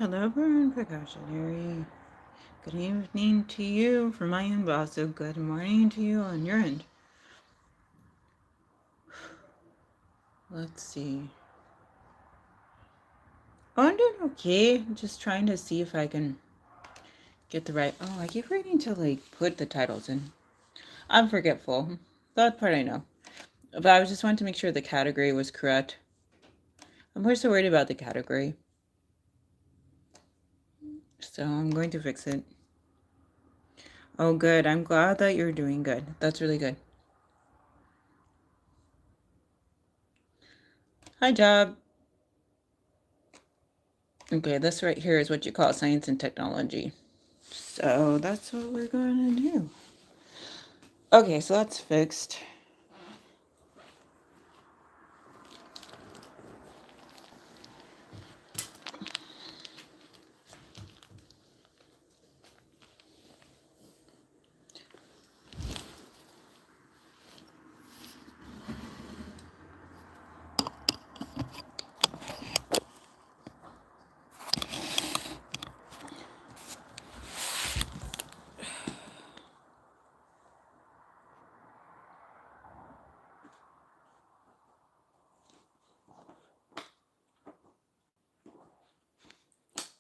Hello, Burn Precautionary. Good evening to you from my end, but also good morning to you on your end. Let's see. Oh, I'm doing okay. I'm just trying to see if I can get the right. Oh, I keep forgetting to put the titles in. I'm forgetful. That part I know. But I just wanted to make sure the category was correct. I'm more so worried about the category. So I'm going to fix it. Oh, good. I'm glad that you're doing good. That's really good. Hi, Job. Okay, this right here is what you call science and technology. So that's what we're going to do. Okay, so that's fixed.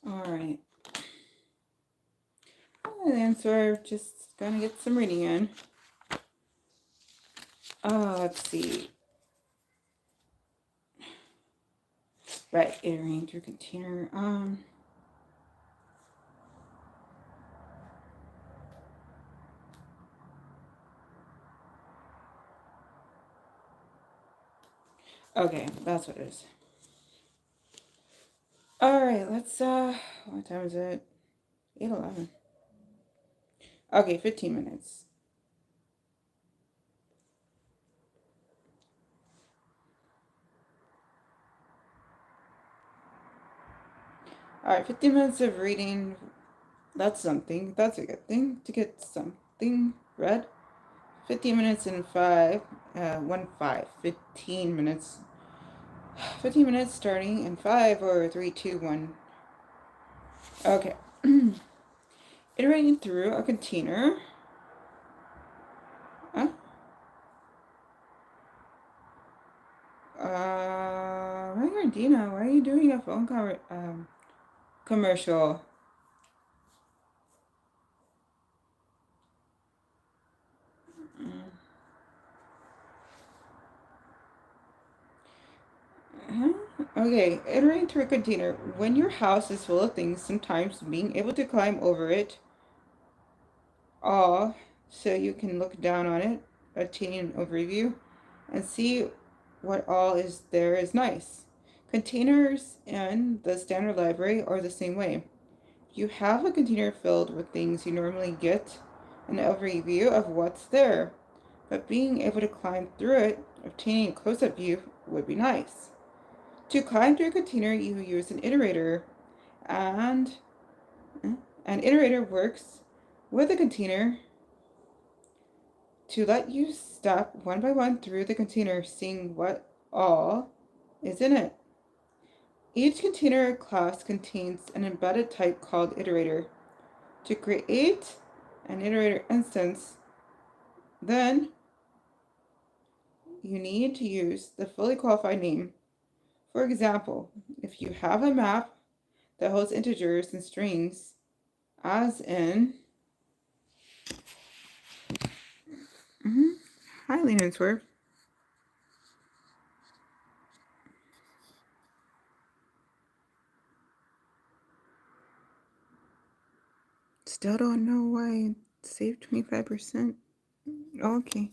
All right. And then so we're just going to get some reading in. Let's see. Right, iterating through container. Okay, that's what it is. All right, let's, what time is it? 8:11. Okay, 15 minutes. All right, 15 minutes of reading. That's something. That's a good thing to get something read. 15 minutes in 5, 1 5. 15 minutes. 15 minutes starting in 5 or 3, 2, 1. Okay. Iterating through a container. Huh? Dina, why are you doing a phone commercial? Huh? Okay, iterating through a container. When your house is full of things, sometimes being able to climb over it all so you can look down on it, obtain an overview, and see what all is there is nice. Containers and the standard library are the same way. You have a container filled with things you normally get an overview of what's there, but being able to climb through it, obtaining a close-up view, would be nice. To climb through a container, you use an iterator, and an iterator works with a container to let you step one by one through the container, seeing what all is in it. Each container class contains an embedded type called iterator. To create an iterator instance, then you need to use the fully qualified name. For example, if you have a map that holds integers and strings, as in Hi, Lena Swerve. Still don't know why it saved 25%. Okay.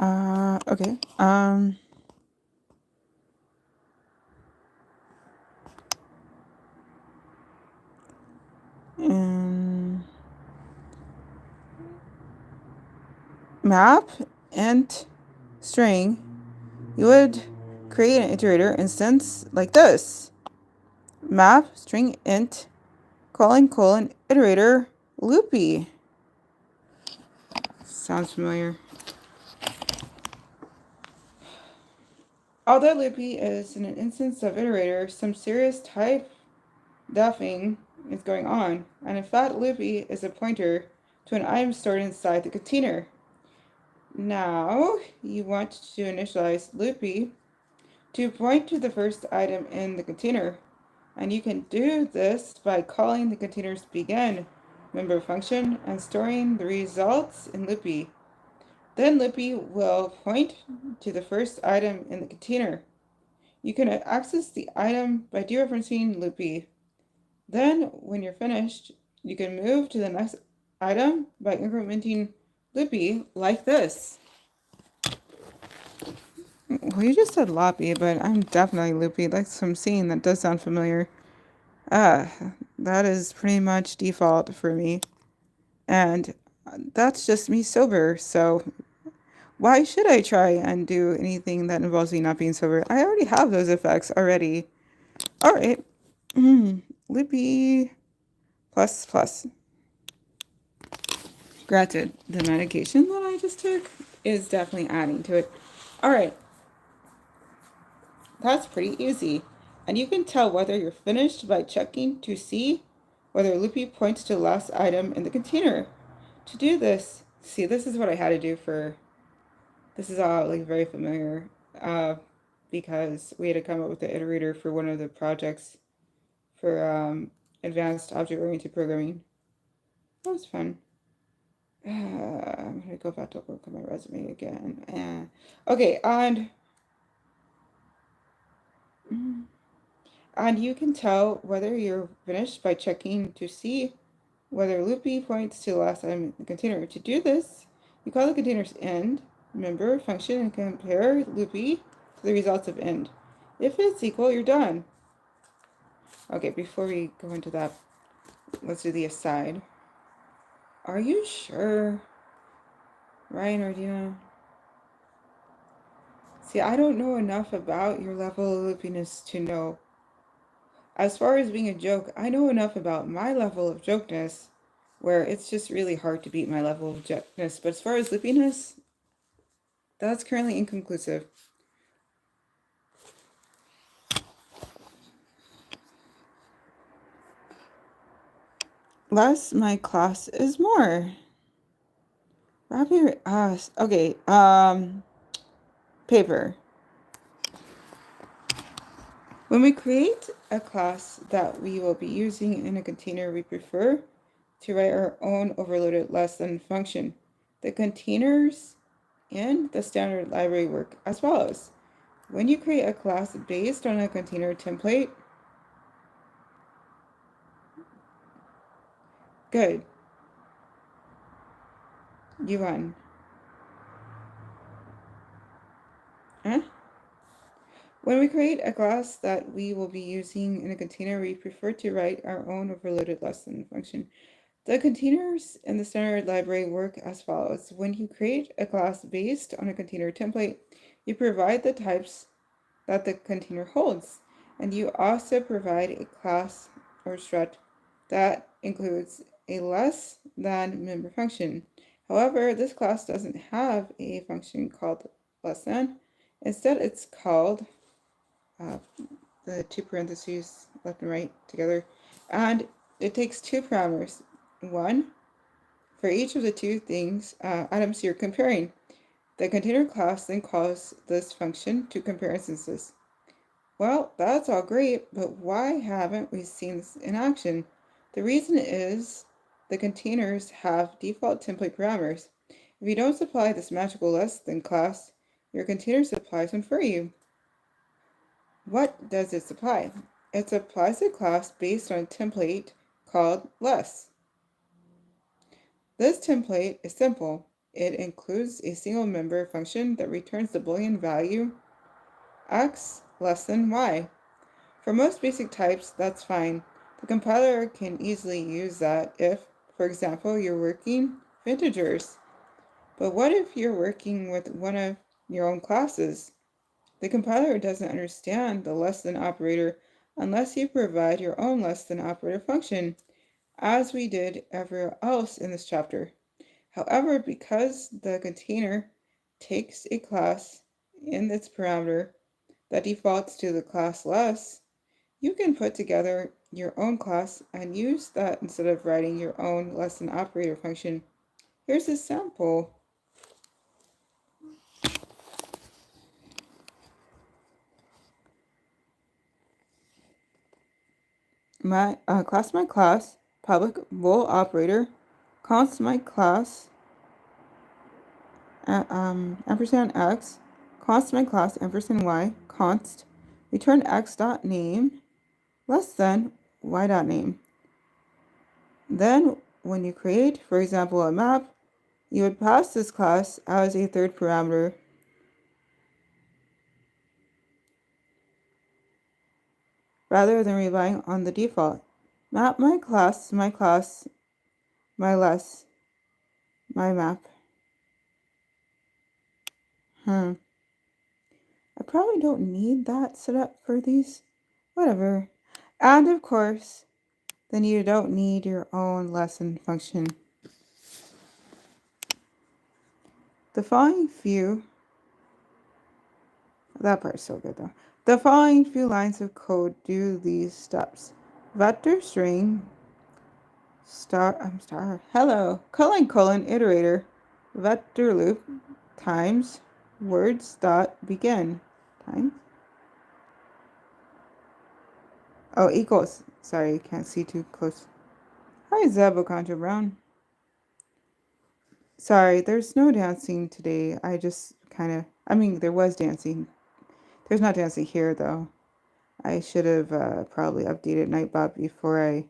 Okay. And map int string, you would create an iterator instance like this. Map string int colon iterator loopy. Sounds familiar. Although loopy is an instance of iterator, some serious type duffing is going on, and in fact loopy is a pointer to an item stored inside the container. Now you want to initialize loopy to point to the first item in the container, and you can do this by calling the container's begin member function and storing the results in loopy. Then loopy will point to the first item in the container. You can access the item by dereferencing loopy. Then, when you're finished, you can move to the next item by incrementing loopy like this. Well, you just said loppy, but I'm definitely loopy. That's what I'm seeing. That does sound familiar. Ah, that is pretty much default for me. And that's just me sober, so why should I try and do anything that involves me not being sober? I already have those effects already. Alright. Loopy plus plus. Granted, the medication that I just took is definitely adding to it. Alright. That's pretty easy. And you can tell whether you're finished by checking to see whether loopy points to the last item in the container. To do this, see, this is what I had to do for, this is all like very familiar, because we had to come up with the iterator for one of the projects for advanced object-oriented programming. That was fun. I'm gonna go back to work on my resume again. Okay, and you can tell whether you're finished by checking to see whether loopy points to the last item in the container. To do this, you call the container's end member function and compare loopy to the results of end. If it's equal, you're done. Okay, before we go into that, let's do the aside. Are you sure, Ryan or Dina? See, I don't know enough about your level of loopiness to know. As far as being a joke, I know enough about my level of jokeness where it's just really hard to beat my level of jokeness. But as far as loopiness, that's currently inconclusive. Less my class is more. Wrap your ass. Okay, paper. When we create a class that we will be using in a container, we prefer to write our own overloaded less than function. The containers and the standard library work as follows. When you create a class based on a container template, good, you won. Huh? When we create a class that we will be using in a container, we prefer to write our own overloaded less than function. The containers in the standard library work as follows. When you create a class based on a container template, you provide the types that the container holds, and you also provide a class or struct that includes a less than member function. However, this class doesn't have a function called less than. Instead, it's called the two parentheses left and right together, and it takes two parameters. One for each of the two things items you're comparing. The container class then calls this function to compare instances. Well, that's all great, but why haven't we seen this in action? The reason is the containers have default template parameters. If you don't supply this magical less than class, your container supplies one for you. What does it supply? It supplies a class based on a template called less. This template is simple. It includes a single member function that returns the Boolean value x less than y. For most basic types, that's fine. The compiler can easily use that if, for example, you're working with integers. But what if you're working with one of your own classes? The compiler doesn't understand the less than operator unless you provide your own less than operator function, as we did everywhere else in this chapter. However, because the container takes a class in its parameter, that defaults to the class less, you can put together your own class and use that instead of writing your own lesson operator function. Here's a sample. My class, public bool operator, const my class, ampersand x, const my class, ampersand y, const, return x dot name, less than y dot name. Then when you create, for example, a map, you would pass this class as a third parameter. Rather than relying on the default. Map my class, my less, my map. I probably don't need that set up for these. Whatever. And of course, then you don't need your own lesson function. The following few, that part's so good though. The following few lines of code do these steps. Vector string, hello, colon, iterator, vector loop, times, words dot begin, times. Oh, equals. Sorry, can't see too close. Hi, Zeb Contra Brown. Sorry, there's no dancing today. I just there was dancing. There's not dancing here, though. I should have probably updated Nightbot before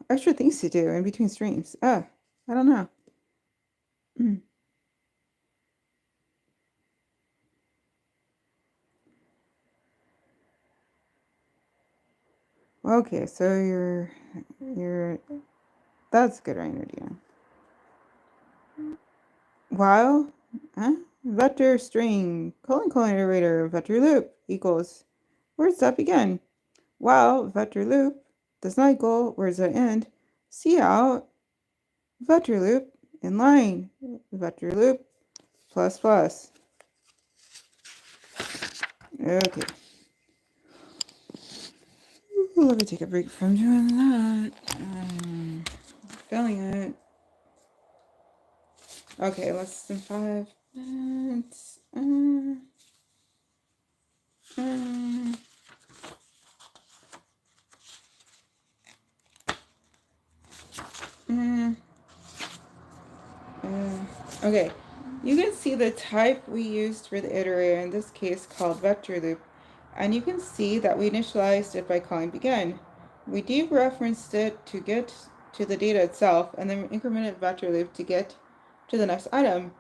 extra things to do in between streams. I don't know. Okay, so you're that's good, Rainer, Dean. While, vector string, colon, iterator, vector loop equals, words that begin. While vector loop does not equal words that end, see out vector loop in line, vector loop plus plus. Okay. Let me take a break from doing that. Feeling it. Okay, less than 5 minutes. Okay, you can see the type we used for the iterator, in this case called vector loop, and you can see that we initialized it by calling begin. We dereferenced it to get to the data itself, and then we incremented vector loop to get to the next item.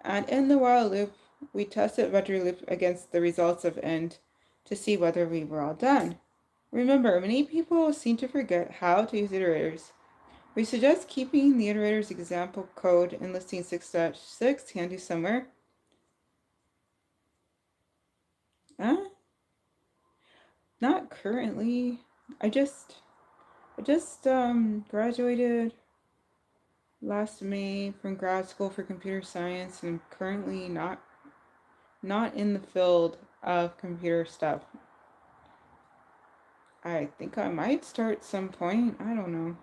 And in the while loop, we tested vector loop against the results of end to see whether we were all done. Remember, many people seem to forget how to use iterators. We suggest keeping the iterator's example code in listing 6-6 handy somewhere. Not currently. I just graduated last May from grad school for computer science, and I'm currently not in the field of computer stuff. I think I might start some point. I don't know.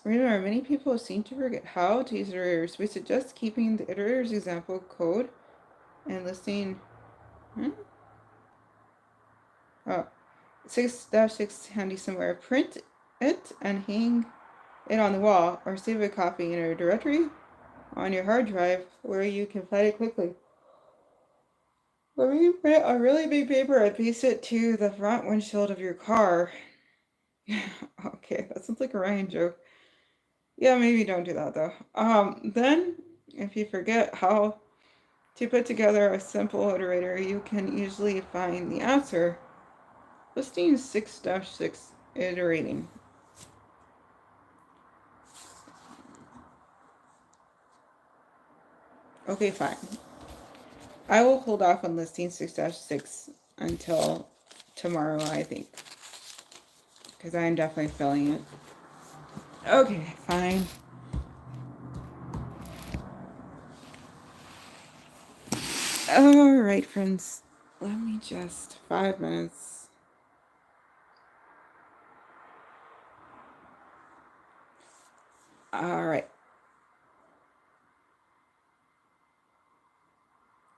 Remember, many people seem to forget how to use iterators. We suggest keeping the iterator's example code and listing 6-6 handy somewhere. Print it and hang it on the wall, or save a copy in a directory on your hard drive where you can find it quickly. When you print a really big paper and paste it to the front windshield of your car. Okay, that sounds like a Ryan joke. Yeah, maybe don't do that though. Then, if you forget how to put together a simple iterator, you can easily find the answer. Listing 6-6 iterating. Okay, fine. I will hold off on listing 6-6 until tomorrow, I think. Because I'm definitely feeling it. Okay, fine. Alright, friends. Let me just 5 minutes. Alright.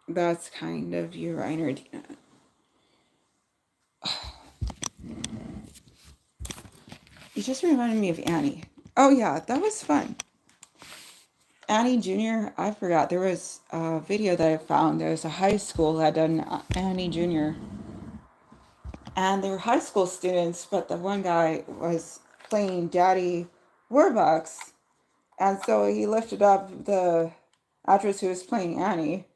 That's kind of you, Reiner Dina. You just reminded me of Annie. Oh yeah, that was fun. Annie Jr., I forgot. There was a video that I found. There was a high school that had done Annie Jr. And they were high school students, but the one guy was playing Daddy Warbucks. And so he lifted up the actress who was playing Annie.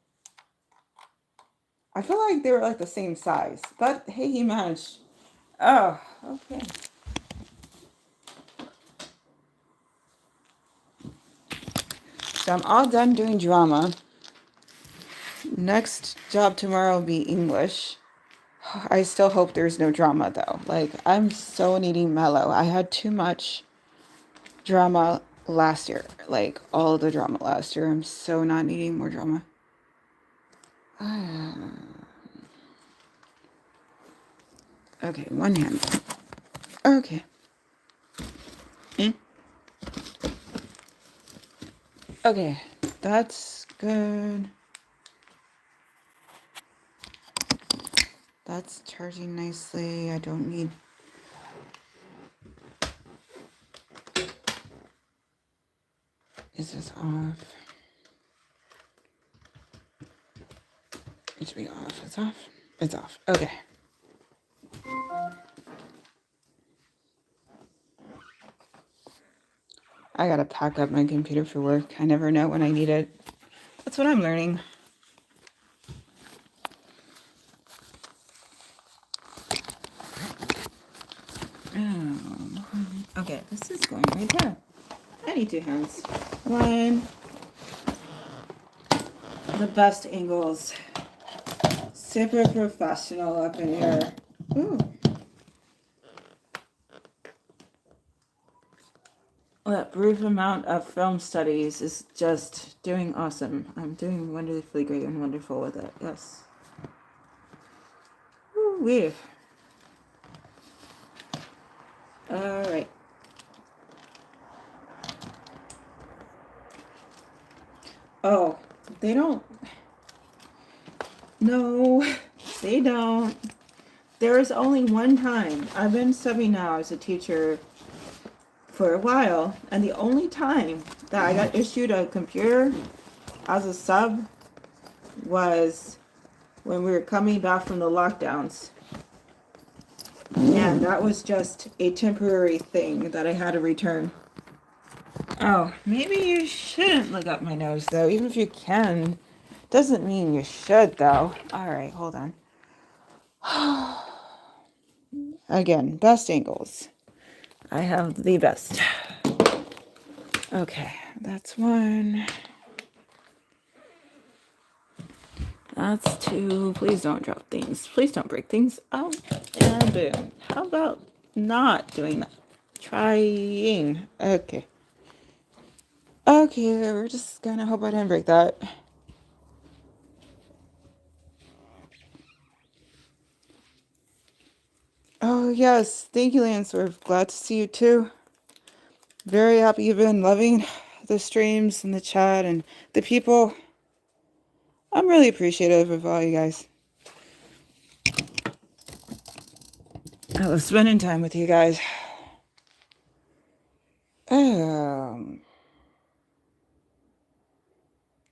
I feel like they were like the same size. But hey, he managed. Oh, okay. So I'm all done doing drama. Next job tomorrow will be English. I still hope there's no drama though. Like, I'm so needing mellow. I had too much drama last year. Like, all the drama last year. I'm so not needing more drama. Okay, one hand. Okay. Okay, that's good. That's charging nicely. I don't need... Is this off? It should be off. It's off? It's off. Okay. I gotta pack up my computer for work. I never know when I need it. That's what I'm learning. Oh, okay, this is going right there. I need 2 hands. One. The best angles. Super professional up in here. Ooh. That brief amount of film studies is just doing awesome. I'm doing wonderfully great and wonderful with it. Yes. Woo-wee. All right. Oh, they don't. No, they don't. There is only one time. I've been subbing now as a teacher for a while, and the only time that I got issued a computer as a sub was when we were coming back from the lockdowns. And that was just a temporary thing that I had to return. Oh, maybe you shouldn't look up my nose, though. Even if you can, doesn't mean you should, though. All right, hold on. Again, best angles. I have the best. Okay, that's 1. That's 2. Please don't drop things. Please don't break things. Oh, and boom. How about not doing that? Trying. Okay. Okay, we're just gonna hope I didn't break that. Oh, yes. Thank you, Lance. We're glad to see you, too. Very happy you've been loving the streams and the chat and the people. I'm really appreciative of all you guys. I love spending time with you guys.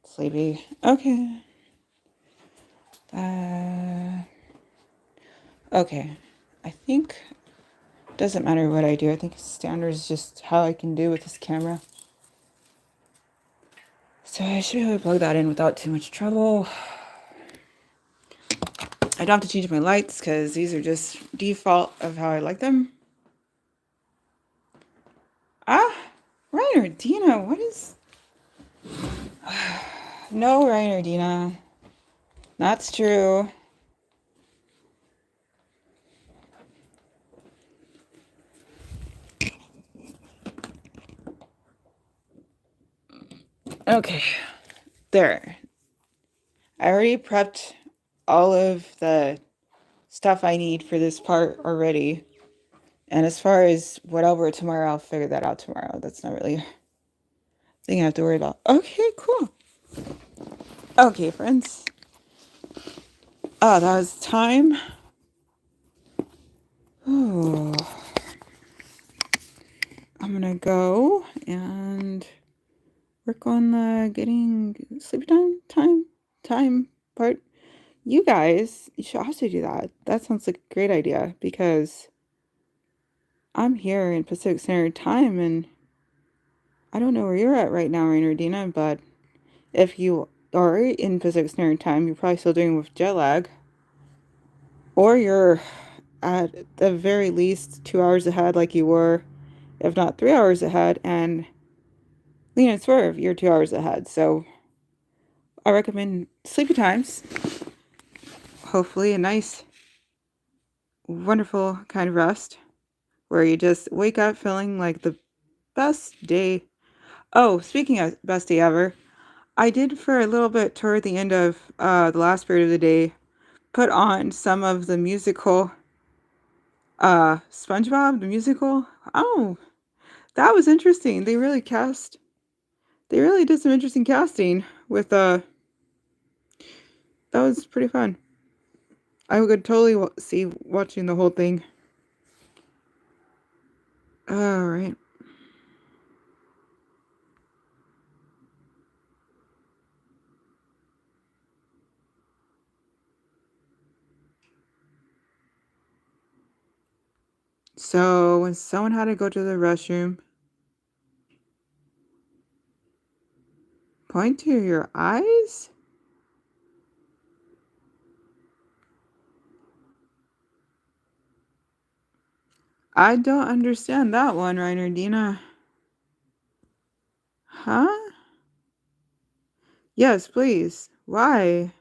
Sleepy. Okay. Okay. I think doesn't matter what I do. I think standard is just how I can do with this camera. So I should be able to plug that in without too much trouble. I don't have to change my lights because these are just default of how I like them. Ah, Reiner, Dina, what is... No, Reiner, Dina. That's true. Okay, there. I already prepped all of the stuff I need for this part already. And as far as what I'll wear tomorrow, I'll figure that out tomorrow. That's not really a thing I have to worry about. Okay, cool. Okay, friends. Oh, that was time. Oh, I'm gonna go and work on the getting sleep time part. You guys, you should also do that. That sounds like a great idea because I'm here in Pacific Standard Time and I don't know where you're at right now, Rainerdina, but if you are in Pacific Standard Time, you're probably still dealing with jet lag. Or you're at the very least 2 hours ahead like you were, if not 3 hours ahead, and Lean and Swerve, you're 2 hours ahead. So I recommend sleepy times. Hopefully a nice, wonderful kind of rest where you just wake up feeling like the best day. Oh, speaking of best day ever, I did for a little bit toward the end of the last period of the day put on some of the musical SpongeBob the musical. Oh, that was interesting. They really did some interesting casting with that was pretty fun. I could totally see watching the whole thing. All right. So when someone had to go to the restroom, point to your eyes? I don't understand that one, Dina. Huh? Yes, please. Why?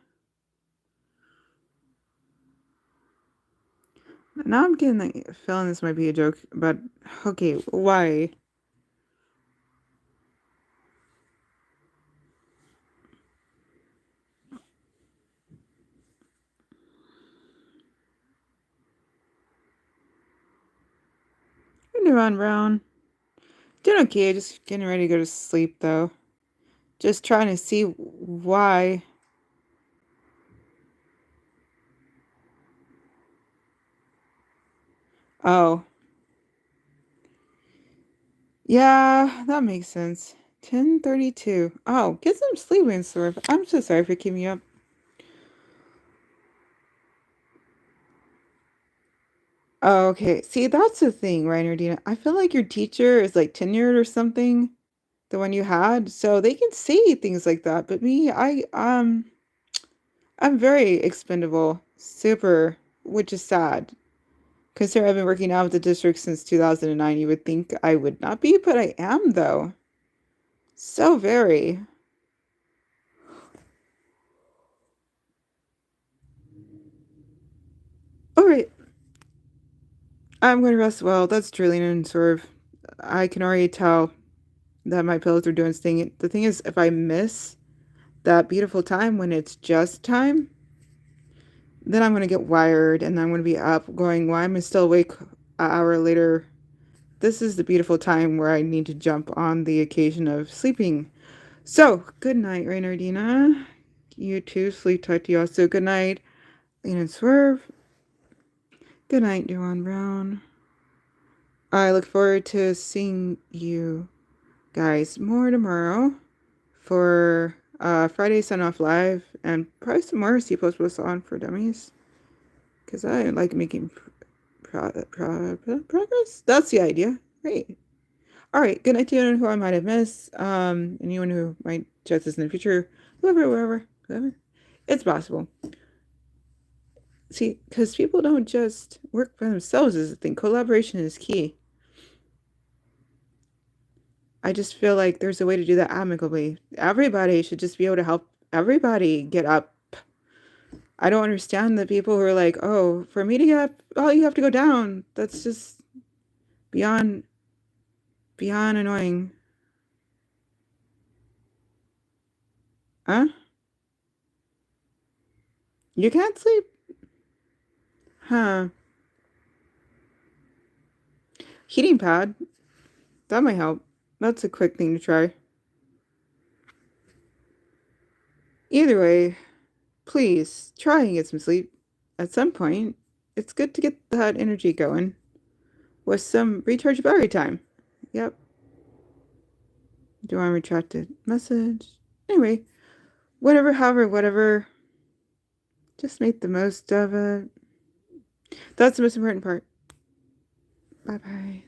Now I'm getting the feeling this might be a joke, but okay, why? You're doing Brown. Doing okay, just getting ready to go to sleep though. Just trying to see why. Oh. Yeah, that makes sense. 10:32. Oh, get some sleep in, Swerve. I'm so sorry for keeping you up. Oh, okay. See, that's the thing, Dina. I feel like your teacher is like tenured or something, the one you had, so they can say things like that. But me, I'm very expendable, super, which is sad. Considering I've been working out with the district since 2009, you would think I would not be, but I am though. So very. All right, I'm going to rest well. That's drilling and sort of. I can already tell that my pillows are doing sting. The thing is, if I miss that beautiful time when it's just time, then I'm going to get wired and I'm going to be up going, why am I still awake an hour later? This is the beautiful time where I need to jump on the occasion of sleeping. So, good night, Reynardina. You too. Sleep tight to you also. Good night, Lean and Swerve. Good night, Joanne Brown. I look forward to seeing you guys more tomorrow for Friday Sun Off Live and probably some more C on for Dummies because I like making progress. That's the idea. Great. All right. Good night to anyone who I might have missed. Anyone who might check this in the future. Whoever. It's possible. See, because people don't just work by themselves is the thing. Collaboration is key. I just feel like there's a way to do that amicably. Everybody should just be able to help everybody get up. I don't understand the people who are like, oh, for me to get up, oh, you have to go down. That's just beyond annoying. Huh? You can't sleep? Huh. Heating pad. That might help. That's a quick thing to try. Either way, please try and get some sleep. At some point, it's good to get that energy going with some recharge battery time. Yep. Do you want to retract the message? Anyway, whatever, however, whatever. Just make the most of it. That's the most important part. Bye bye.